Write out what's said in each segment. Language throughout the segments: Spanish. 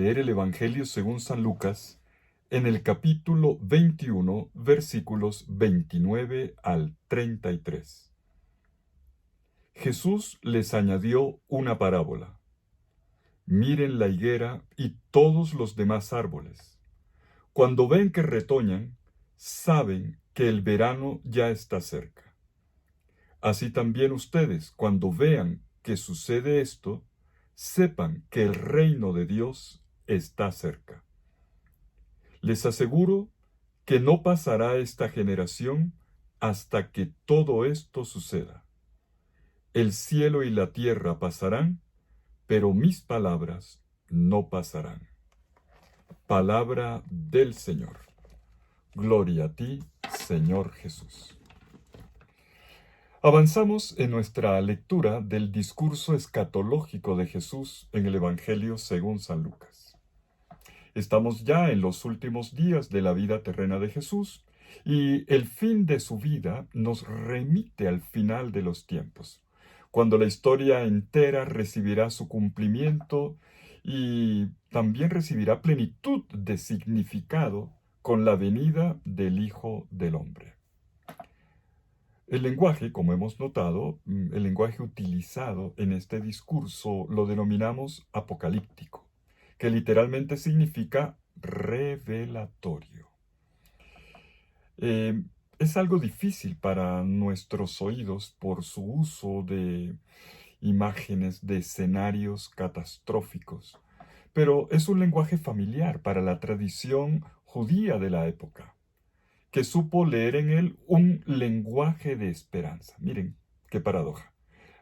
Leer el Evangelio según San Lucas en el capítulo 21, versículos 29 al 33. Jesús les añadió una parábola. Miren la higuera y todos los demás árboles. Cuando ven que retoñan, saben que el verano ya está cerca. Así también ustedes, cuando vean que sucede esto, sepan que el reino de Dios está cerca. Les aseguro que no pasará esta generación hasta que todo esto suceda. El cielo y la tierra pasarán, pero mis palabras no pasarán. Palabra del Señor. Gloria a ti, Señor Jesús. Avanzamos en nuestra lectura del discurso escatológico de Jesús en el Evangelio según San Lucas. Estamos ya en los últimos días de la vida terrena de Jesús y el fin de su vida nos remite al final de los tiempos, cuando la historia entera recibirá su cumplimiento y también recibirá plenitud de significado con la venida del Hijo del Hombre. El lenguaje, como hemos notado, el lenguaje utilizado en este discurso lo denominamos apocalíptico, que literalmente significa revelatorio. Es algo difícil para nuestros oídos por su uso de imágenes, de escenarios catastróficos, pero es un lenguaje familiar para la tradición judía de la época, que supo leer en él un lenguaje de esperanza. Miren, qué paradoja.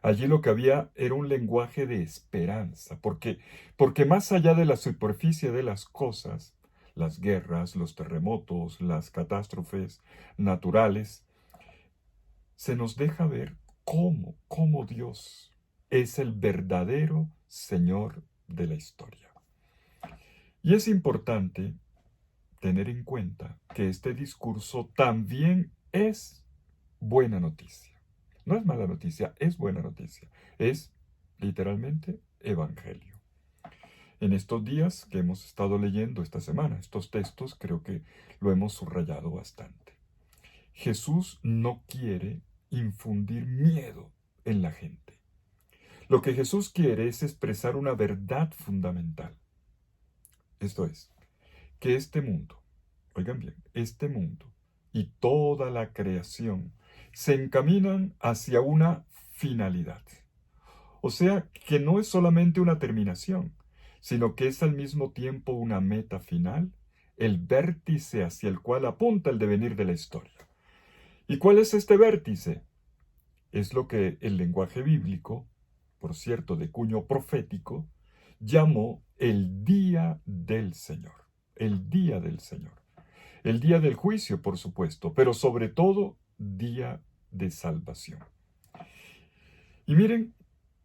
Allí lo que había era un lenguaje de esperanza, porque más allá de la superficie de las cosas, las guerras, los terremotos, las catástrofes naturales, se nos deja ver cómo Dios es el verdadero Señor de la historia. Y es importante tener en cuenta que este discurso también es buena noticia. No es mala noticia, es buena noticia. Es literalmente evangelio. En estos días que hemos estado leyendo esta semana, estos textos, creo que lo hemos subrayado bastante. Jesús no quiere infundir miedo en la gente. Lo que Jesús quiere es expresar una verdad fundamental. Esto es, que este mundo, oigan bien, este mundo y toda la creación se encaminan hacia una finalidad. O sea, que no es solamente una terminación, sino que es al mismo tiempo una meta final, el vértice hacia el cual apunta el devenir de la historia. ¿Y cuál es este vértice? Es lo que el lenguaje bíblico, por cierto, de cuño profético, llamó el día del Señor. El día del Señor. El día del juicio, por supuesto, pero sobre todo, día de salvación. Y miren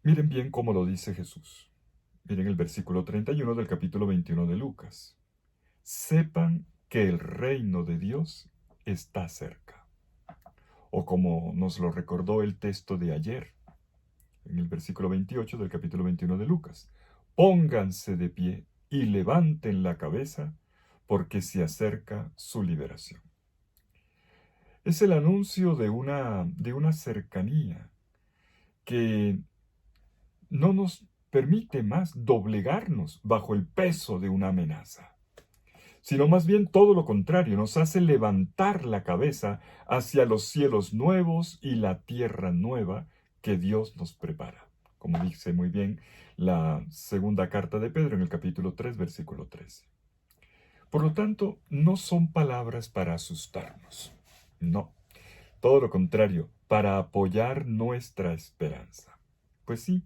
bien cómo lo dice Jesús. Miren el versículo 31 del capítulo 21 de Lucas. Sepan que el reino de Dios está cerca. O como nos lo recordó el texto de ayer, en el versículo 28 del capítulo 21 de Lucas. Pónganse de pie y levanten la cabeza, porque se acerca su liberación. Es el anuncio de una cercanía que no nos permite más doblegarnos bajo el peso de una amenaza, sino más bien todo lo contrario, nos hace levantar la cabeza hacia los cielos nuevos y la tierra nueva que Dios nos prepara, como dice muy bien la segunda carta de Pedro en el capítulo 3, versículo 13. Por lo tanto, no son palabras para asustarnos, no, todo lo contrario, para apoyar nuestra esperanza. Pues sí,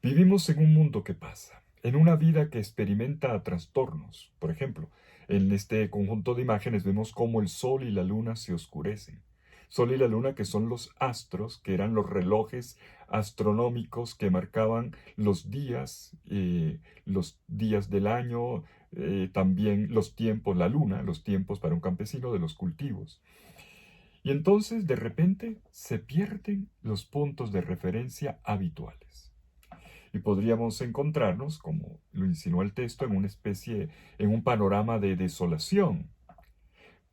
vivimos en un mundo que pasa, en una vida que experimenta trastornos. Por ejemplo, en este conjunto de imágenes vemos cómo el sol y la luna se oscurecen. Sol y la luna, que son los astros, que eran los relojes astronómicos que marcaban los días del año, también los tiempos, la luna, los tiempos para un campesino de los cultivos. Y entonces, de repente, se pierden los puntos de referencia habituales. y podríamos encontrarnos, como lo insinúa el texto, en un panorama de desolación.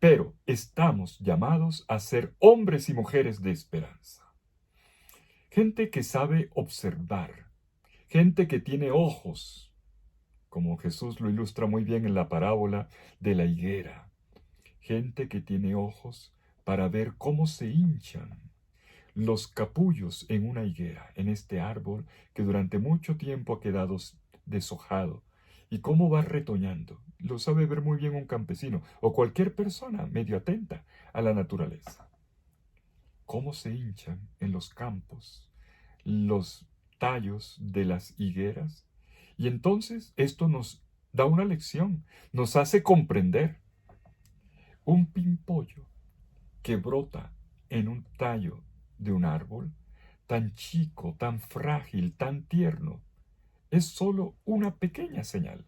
Pero estamos llamados a ser hombres y mujeres de esperanza. Gente que sabe observar, gente que tiene ojos, como Jesús lo ilustra muy bien en la parábola de la higuera. Gente que tiene ojos para ver cómo se hinchan los capullos en una higuera, en este árbol que durante mucho tiempo ha quedado deshojado, y cómo va retoñando. Lo sabe ver muy bien un campesino o cualquier persona medio atenta a la naturaleza. Cómo se hinchan en los campos los tallos de las higueras. Y entonces esto nos da una lección, nos hace comprender un pimpollo que brota en un tallo de un árbol, tan chico, tan frágil, tan tierno, es solo una pequeña señal,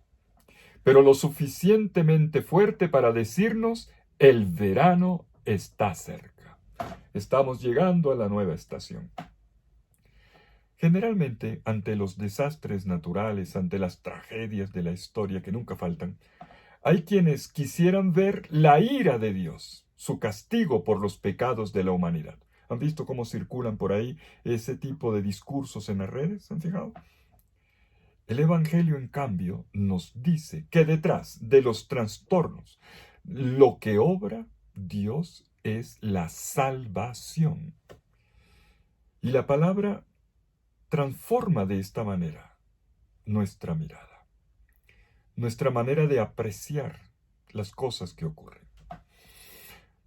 pero lo suficientemente fuerte para decirnos el verano está cerca. Estamos llegando a la nueva estación. Generalmente, ante los desastres naturales, ante las tragedias de la historia que nunca faltan, hay quienes quisieran ver la ira de Dios, su castigo por los pecados de la humanidad. ¿Han visto cómo circulan por ahí ese tipo de discursos en las redes? ¿Han fijado? El Evangelio, en cambio, nos dice que detrás de los trastornos, lo que obra Dios es la salvación. Y la palabra transforma de esta manera nuestra mirada, nuestra manera de apreciar las cosas que ocurren.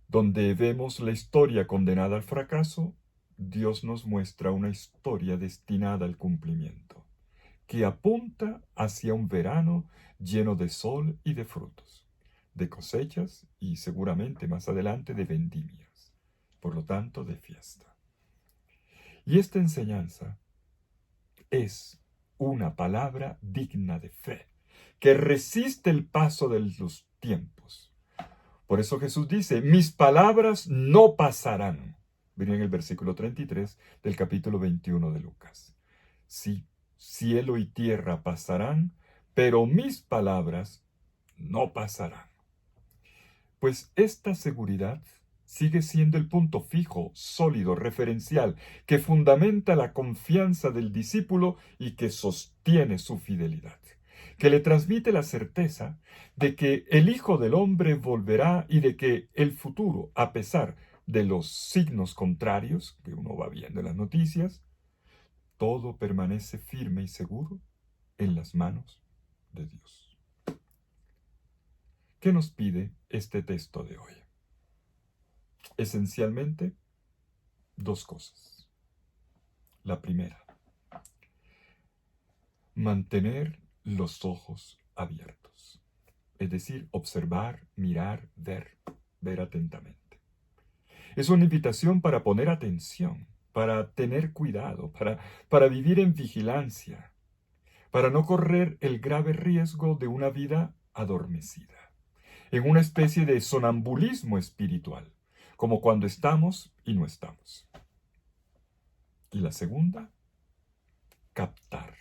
Donde vemos la historia condenada al fracaso, Dios nos muestra una historia destinada al cumplimiento, que apunta hacia un verano lleno de sol y de frutos, de cosechas y seguramente más adelante de vendimias, por lo tanto de fiesta. Y esta enseñanza es una palabra digna de fe, que resiste el paso de los tiempos. Por eso Jesús dice, mis palabras no pasarán. Miren el versículo 33 del capítulo 21 de Lucas. Sí, cielo y tierra pasarán, pero mis palabras no pasarán. Pues esta seguridad sigue siendo el punto fijo, sólido, referencial, que fundamenta la confianza del discípulo y que sostiene su fidelidad, que le transmite la certeza de que el Hijo del Hombre volverá y de que el futuro, a pesar de los signos contrarios que uno va viendo en las noticias, todo permanece firme y seguro en las manos de Dios. ¿Qué nos pide este texto de hoy? Esencialmente, dos cosas. La primera, mantener los ojos abiertos. Es decir, observar, mirar, ver atentamente. Es una invitación para poner atención, para tener cuidado, para vivir en vigilancia, para no correr el grave riesgo de una vida adormecida, en una especie de sonambulismo espiritual, como cuando estamos y no estamos. Y la segunda, captar,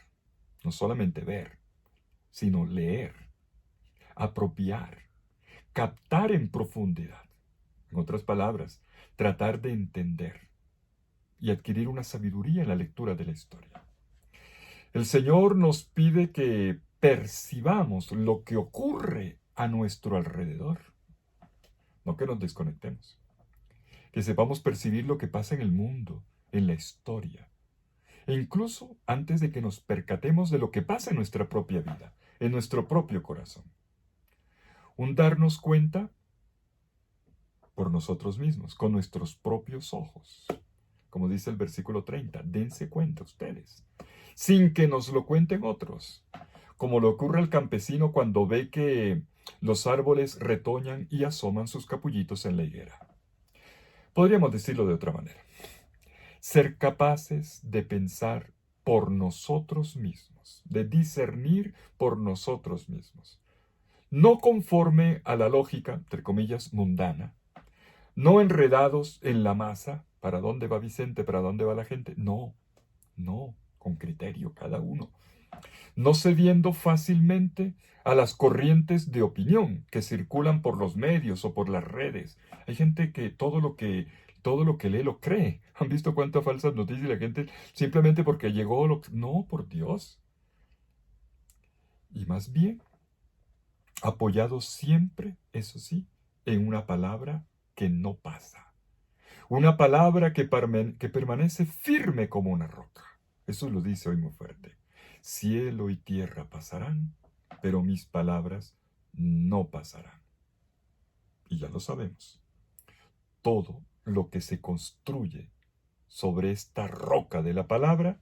no solamente ver, sino leer, apropiar, captar en profundidad. En otras palabras, tratar de entender y adquirir una sabiduría en la lectura de la historia. El Señor nos pide que percibamos lo que ocurre a nuestro alrededor, no que nos desconectemos, que sepamos percibir lo que pasa en el mundo, en la historia, e incluso antes de que nos percatemos de lo que pasa en nuestra propia vida, en nuestro propio corazón. Un darnos cuenta por nosotros mismos, con nuestros propios ojos. Como dice el versículo 30, dense cuenta ustedes, sin que nos lo cuenten otros, como le ocurre al campesino cuando ve que los árboles retoñan y asoman sus capullitos en la higuera. Podríamos decirlo de otra manera. Ser capaces de pensar por nosotros mismos, de discernir por nosotros mismos, no conforme a la lógica, entre comillas, mundana, no enredados en la masa, ¿para dónde va Vicente? ¿Para dónde va la gente? No, con criterio cada uno, no cediendo fácilmente a las corrientes de opinión que circulan por los medios o por las redes. Hay gente que todo lo que lee lo cree. ¿Han visto cuántas falsas noticias la gente simplemente porque llegó no, por Dios. Y más bien, apoyado siempre, eso sí, en una palabra que no pasa. Una palabra que permanece firme como una roca. Eso lo dice hoy muy fuerte. Cielo y tierra pasarán, pero mis palabras no pasarán. Y ya lo sabemos. Todo lo que se construye sobre esta roca de la palabra